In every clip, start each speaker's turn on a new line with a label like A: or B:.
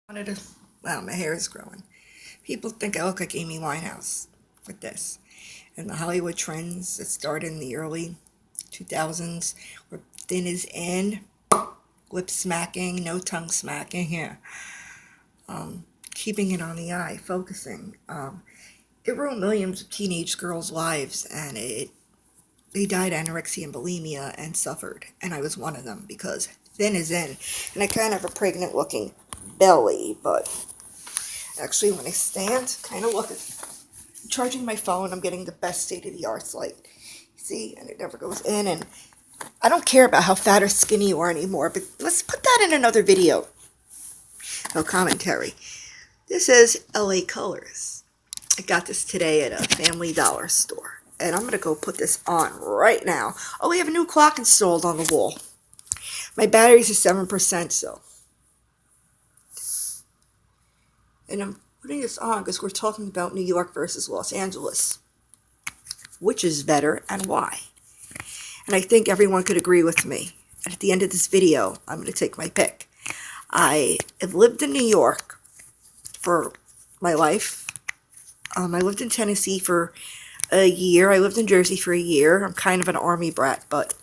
A: Wanted to, well, my hair is growing. People think I look like Amy Winehouse with this. And the Hollywood trends that started in the early 2000s were thin as in, lip smacking, no tongue smacking, yeah. Keeping it on the eye, focusing. It ruined millions of teenage girls' lives, and they died of anorexia and bulimia and suffered. And I was one of them because thin is in. And I kind of have a pregnant looking belly, but actually when I stand, kind of look at charging my phone, I'm getting the best state of the art light. See, and it never goes in. And I don't care about how fat or skinny you are anymore, but let's put that in another video. No commentary. This is LA Colors. I got this today at a Family Dollar store. And I'm going to go put this on right now. Oh, we have a new clock installed on the wall. My battery's at 7%, so. And I'm putting this on because we're talking about New York versus Los Angeles. Which is better and why? And I think everyone could agree with me. And at the end of this video, I'm going to take my pick. I have lived in New York for my life. I lived in Tennessee for a year. I lived in Jersey for a year. I'm kind of an army brat, but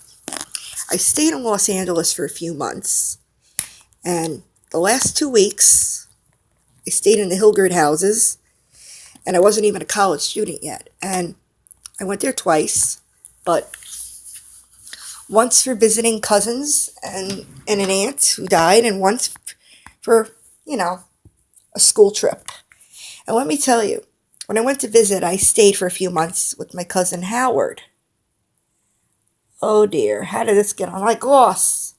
A: I stayed in Los Angeles for a few months. And the last 2 weeks, I stayed in the Hillgard houses. And I wasn't even a college student yet. And I went there twice, but once for visiting cousins and an aunt who died, and once for, a school trip. And let me tell you, when I went to visit, I stayed for a few months with my cousin Howard. Oh dear, how did this get on my gloss?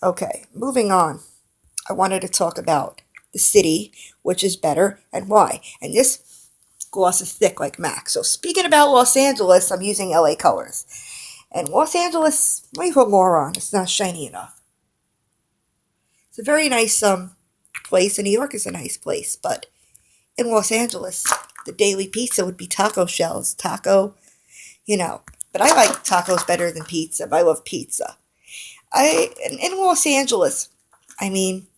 A: Okay, moving on. I wanted to talk about the city, which is better, and why. And this gloss is thick like Mac. So speaking about Los Angeles, I'm using LA Colors. And Los Angeles, let me put more on. It's not shiny enough. It's a very nice place, and New York is a nice place. But in Los Angeles, the daily pizza would be taco shells. But I like tacos better than pizza. But I love pizza. In Los Angeles, I mean,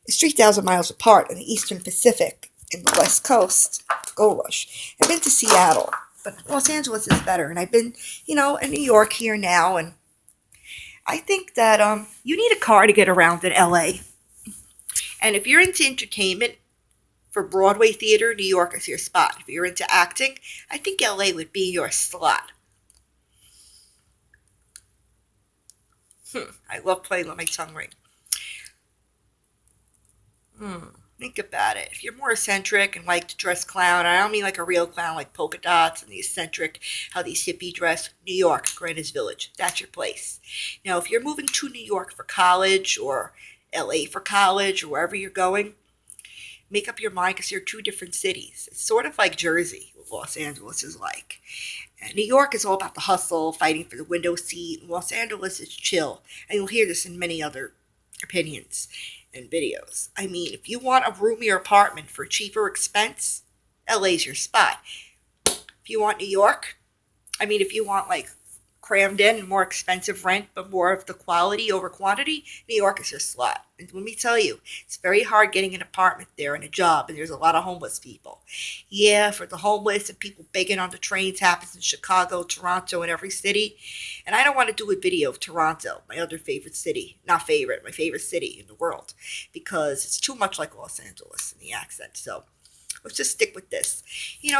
A: it's 3,000 miles apart in the Eastern Pacific, in the West Coast, Gold Rush. I've been to Seattle, but Los Angeles is better. And I've been, in New York here now, and I think that you need a car to get around in LA. And if you're into entertainment for Broadway theater, New York is your spot. If you're into acting, I think LA would be your slot. I love playing with my tongue ring. Think about it. If you're more eccentric and like to dress clown, I don't mean like a real clown like polka dots and the eccentric, how these hippie dress, New York, Greenwich Village, that's your place. Now, if you're moving to New York for college or LA for college or wherever you're going, make up your mind because they're two different cities. It's sort of like Jersey, what Los Angeles is like. And New York is all about the hustle, fighting for the window seat. And Los Angeles is chill. And you'll hear this in many other opinions and videos. I mean, if you want a roomier apartment for cheaper expense, LA's your spot. If you want New York, if you want like crammed in, more expensive rent, but more of the quality over quantity, New York is your slot. And let me tell you, it's very hard getting an apartment there and a job, and there's a lot of homeless people. Yeah, for the homeless and people begging on the trains happens in Chicago, Toronto, and every city. And I don't want to do a video of Toronto, my other favorite city. Not favorite, my favorite city in the world, because it's too much like Los Angeles in the accent. So let's just stick with this.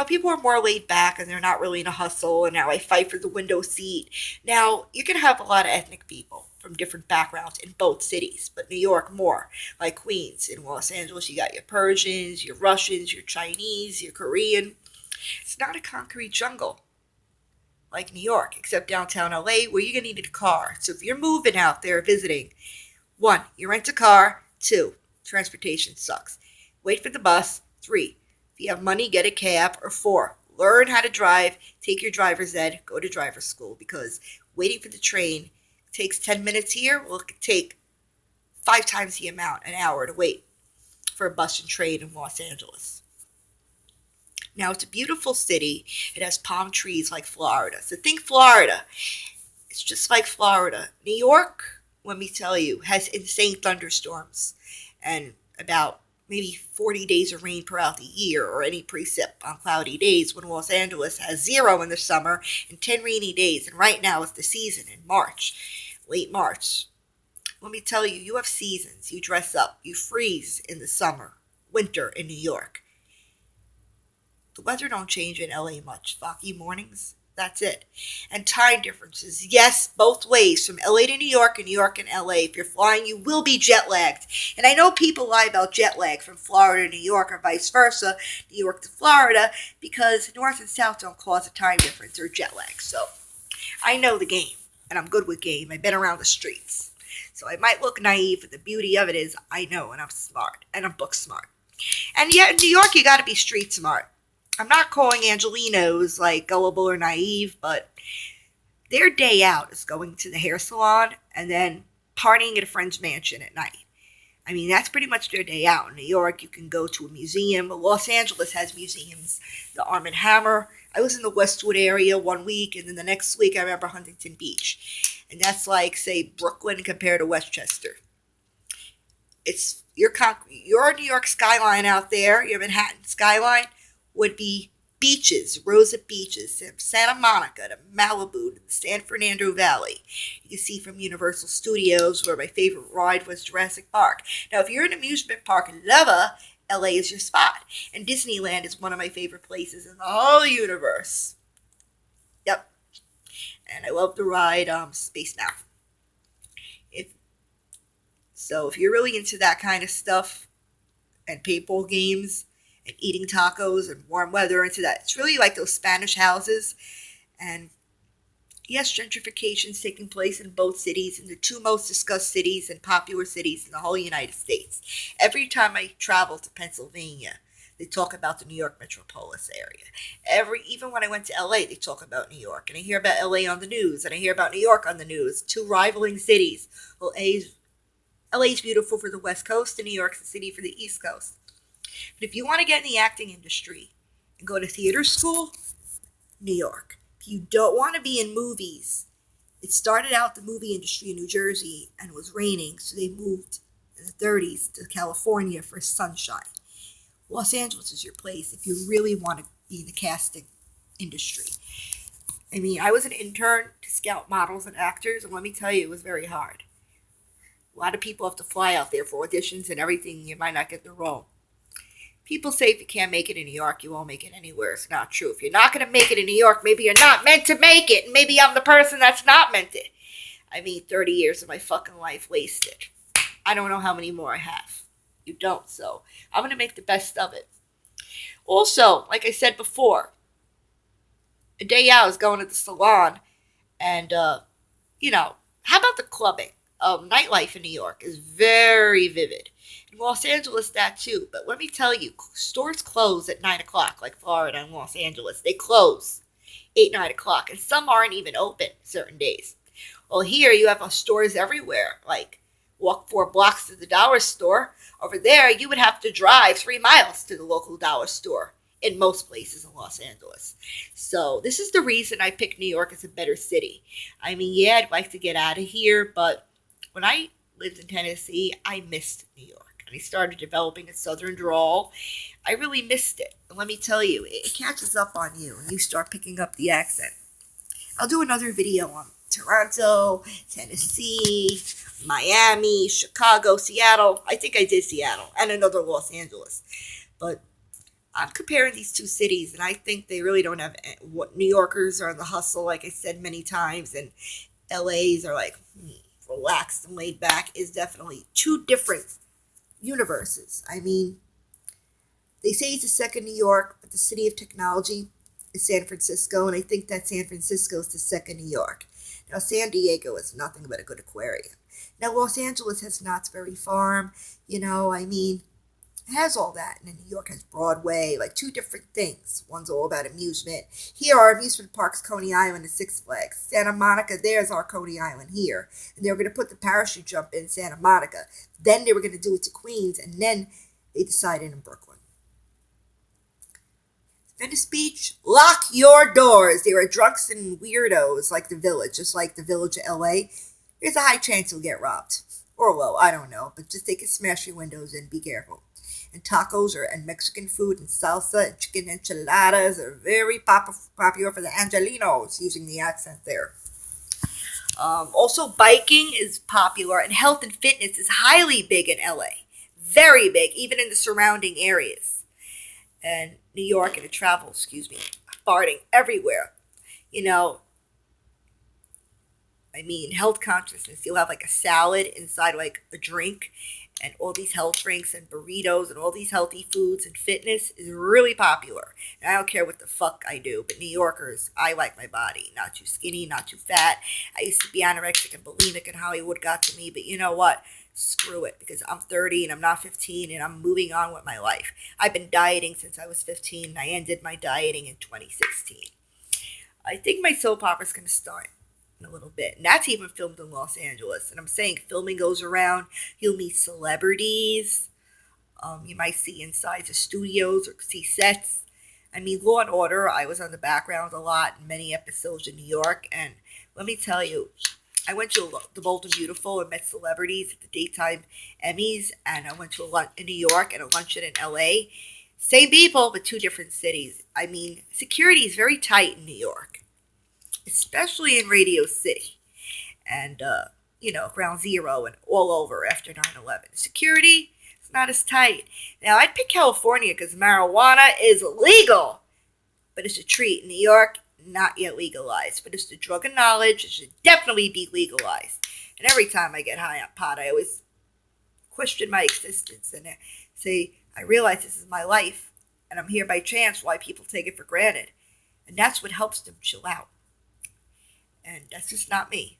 A: People are more laid back and they're not really in a hustle, and now I fight for the window seat. Now, you're going to have a lot of ethnic people from different backgrounds in both cities, but New York more, like Queens. In Los Angeles, you got your Persians, your Russians, your Chinese, your Korean. It's not a concrete jungle like New York, except downtown LA, where you're going to need a car. So if you're moving out there visiting, 1, you rent a car. 2, transportation sucks. Wait for the bus. 3, if you have money, get a cab. Or 4, learn how to drive, take your driver's ed, go to driver's school, because waiting for the train takes 10 minutes here. Well, it could take 5 times the amount, an hour to wait for a bus and train in Los Angeles. Now, it's a beautiful city. It has palm trees like Florida. So think Florida. It's just like Florida. New York, let me tell you, has insane thunderstorms and about maybe 40 days of rain throughout the year, or any precip on cloudy days, when Los Angeles has 0 in the summer and 10 rainy days. And right now is the season in March, late March. Let me tell you, you have seasons. You dress up, you freeze in the summer, winter in New York. The weather don't change in LA much. Foggy mornings, that's it. And time differences, yes, both ways, from LA to New York and New York and LA. If you're flying, you will be jet lagged. And I know people lie about jet lag from Florida to New York or vice versa, New York to Florida, because north and south don't cause a time difference or jet lag. So I know the game, and I'm good with game. I've been around the streets. So I might look naive, but the beauty of it is I know, and I'm smart, and I'm book smart. And yet in New York, you got to be street smart. I'm not calling Angelinos like gullible or naive, but their day out is going to the hair salon and then partying at a friend's mansion at night. I mean, that's pretty much their day out. In New York, you can go to a museum. Los Angeles has museums. The Arm& Hammer. I was in the Westwood area one week, and then the next week I remember Huntington Beach. And that's like, say, Brooklyn compared to Westchester. It's your New York skyline out there, your Manhattan skyline, would be beaches, rows of beaches, from Santa Monica to Malibu to the San Fernando Valley. You can see from Universal Studios, where my favorite ride was Jurassic Park. Now, if you're an amusement park lover, LA is your spot. And Disneyland is one of my favorite places in the whole universe. Yep. And I love the ride Space Mountain. If you're really into that kind of stuff and paintball games, and eating tacos and warm weather, into that. It's really like those Spanish houses. And yes, gentrification is taking place in both cities, in the 2 most discussed cities and popular cities in the whole United States. Every time I travel to Pennsylvania, they talk about the New York metropolis area. Even when I went to LA, they talk about New York. And I hear about LA on the news, and I hear about New York on the news. 2 rivaling cities. Well, LA's beautiful for the West Coast, and New York's the city for the East Coast. But if you want to get in the acting industry and go to theater school, New York. If you don't want to be in movies, it started out the movie industry in New Jersey and it was raining, so they moved in the 30s to California for sunshine. Los Angeles is your place if you really want to be in the casting industry. I mean, I was an intern to scout models and actors, and let me tell you, it was very hard. A lot of people have to fly out there for auditions and everything. You might not get the role. People say if you can't make it in New York, you won't make it anywhere. It's not true. If you're not going to make it in New York, maybe you're not meant to make it. Maybe I'm the person that's not meant to. I mean, 30 years of my fucking life wasted. I don't know how many more I have. You don't, so I'm going to make the best of it. Also, like I said before, a day out is going to the salon. And, how about the clubbing? Nightlife in New York is very vivid. In Los Angeles, that too. But let me tell you, stores close at 9 o'clock, like Florida and Los Angeles. They close 8, 9 o'clock. And some aren't even open certain days. Well, here you have stores everywhere. Like, walk 4 blocks to the dollar store. Over there, you would have to drive 3 miles to the local dollar store in most places in Los Angeles. So this is the reason I picked New York as a better city. I mean, yeah, I'd like to get out of here, but when I lived in Tennessee, I missed New York. And I started developing a southern drawl. I really missed it. And let me tell you, it catches up on you and you start picking up the accent. I'll do another video on Toronto, Tennessee, Miami, Chicago, Seattle. I think I did Seattle, and another Los Angeles. But I'm comparing these 2 cities, and I think they really don't have what New Yorkers are on the hustle, like I said many times, and LA's are like relaxed and laid back. Is definitely 2 different universes. I mean, they say it's a second New York, but the city of technology is San Francisco, and I think that San Francisco is the second New York. Now, San Diego is nothing but a good aquarium. Now, Los Angeles has Knott's Berry Farm, it has all that. And then New York has Broadway, like 2 different things. One's all about amusement. Here are amusement parks, Coney Island and Six Flags. Santa Monica, there's our Coney Island here. And they were going to put the parachute jump in Santa Monica. Then they were going to do it to Queens, and then they decided in Brooklyn. Venice Beach, lock your doors. There are drunks and weirdos like the Village, just like the Village of LA. there's a high chance you'll get robbed. Or low, I don't know, but just they can smash your windows in, be careful. And tacos and Mexican food and salsa and chicken enchiladas are very popular for the Angelinos, using the accent there. Also, biking is popular, and health and fitness is highly big in LA. Very big, even in the surrounding areas. And New York and the travel, farting everywhere. You know, health consciousness. You'll have like a salad inside like a drink, and all these health drinks and burritos and all these healthy foods, and fitness is really popular. And I don't care what the fuck I do, but New Yorkers, I like my body. Not too skinny, not too fat. I used to be anorexic and bulimic, and Hollywood got to me, but you know what? Screw it, because I'm 30 and I'm not 15, and I'm moving on with my life. I've been dieting since I was 15, and I ended my dieting in 2016. I think my soap opera's going to start in a little bit. And that's even filmed in Los Angeles. And I'm saying filming goes around. You'll meet celebrities. You might see inside the studios or see sets. Law and Order, I was on the background a lot in many episodes in New York. And let me tell you, I went to the Bold and Beautiful and met celebrities at the daytime Emmys. And I went to a lunch in New York and a luncheon in LA. Same people, but two different cities. Security is very tight in New York, especially in Radio City and, Ground Zero and all over after 9/11. Security is not as tight. Now, I'd pick California because marijuana is legal, but it's a treat. In New York, not yet legalized, but it's the drug of knowledge. It should definitely be legalized. And every time I get high on pot, I always question my existence and say, I realize this is my life, and I'm here by chance, why people take it for granted. And that's what helps them chill out. And that's just not me.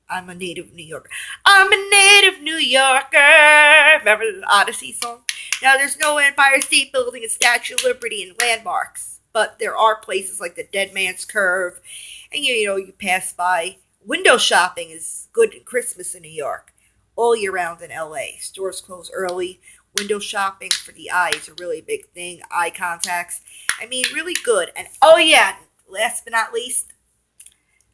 A: I'm a native New Yorker. I'm a native New Yorker. Remember the Odyssey song? Now, there's no Empire State Building and Statue of Liberty and landmarks, but there are places like the Dead Man's Curve, and you pass by. Window shopping is good at Christmas in New York, all year round in LA. Stores close early. Window shopping for the eye is a really big thing. Eye contacts. Really good. And oh yeah, last but not least,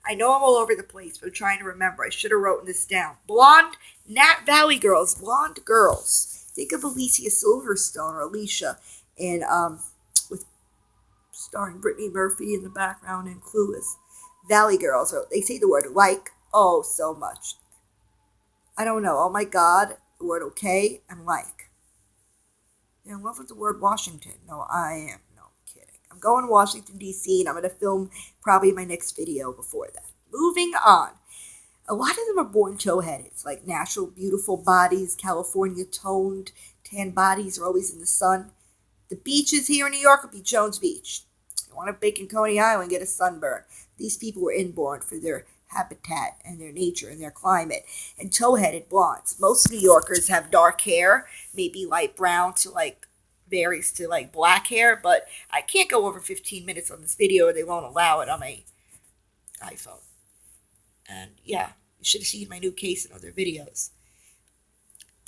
A: I know I'm all over the place, but I'm trying to remember. I should have written this down. Blonde, Nat Valley girls, blonde girls. Think of Alicia Silverstone or Alicia in with starring Brittany Murphy in the background and Clueless. Valley girls. They say the word like, oh, so much. I don't know. Oh my God, the word okay and like. They're in love with the word Washington. No, I am. No, I'm kidding. I'm going to Washington, D.C., and I'm going to film probably my next video before that. Moving on. A lot of them are born toe-headed. It's like natural, beautiful bodies, California toned, tan bodies are always in the sun. The beaches here in New York would be Jones Beach. You want to bake in Coney Island, get a sunburn. These people were inborn for their habitat and their nature and their climate. And toe-headed blondes. Most New Yorkers have dark hair, maybe light brown to like varies to like black hair, but I can't go over 15 minutes on this video or they won't allow it on my iPhone. And yeah, you should have seen my new case in other videos.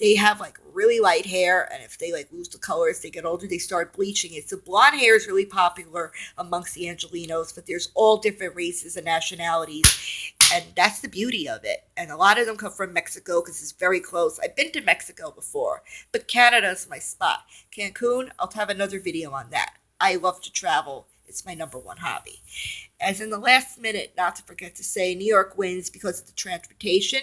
A: They have like really light hair, and if they like lose the color as they get older, they start bleaching it. So blonde hair is really popular amongst the Angelinos, but there's all different races and nationalities, and that's the beauty of it. And a lot of them come from Mexico because it's very close. I've been to Mexico before, but Canada's my spot. Cancun, I'll have another video on that. I love to travel. It's my number one hobby. As in the last minute, not to forget to say, New York wins because of the transportation.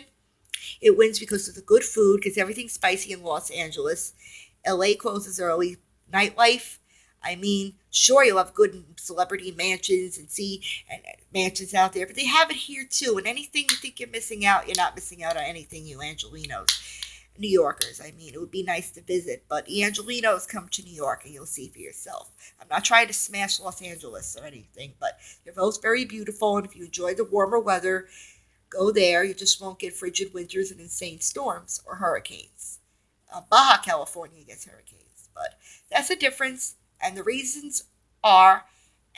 A: It wins because of the good food, because everything's spicy in Los Angeles. LA closes early. Nightlife, sure, you'll have good celebrity mansions and mansions out there, but they have it here too. And anything you think you're missing out, you're not missing out on anything, you Angelinos. New Yorkers, it would be nice to visit, but the Angelinos, come to New York and you'll see for yourself. I'm not trying to smash Los Angeles or anything, but they're both very beautiful, and if you enjoy the warmer weather, go there. You just won't get frigid winters and insane storms or hurricanes. Baja California gets hurricanes, but that's the difference, and the reasons are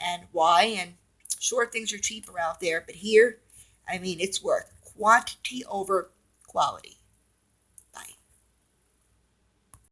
A: and why. And sure, things are cheaper out there, but here, it's worth quantity over quality.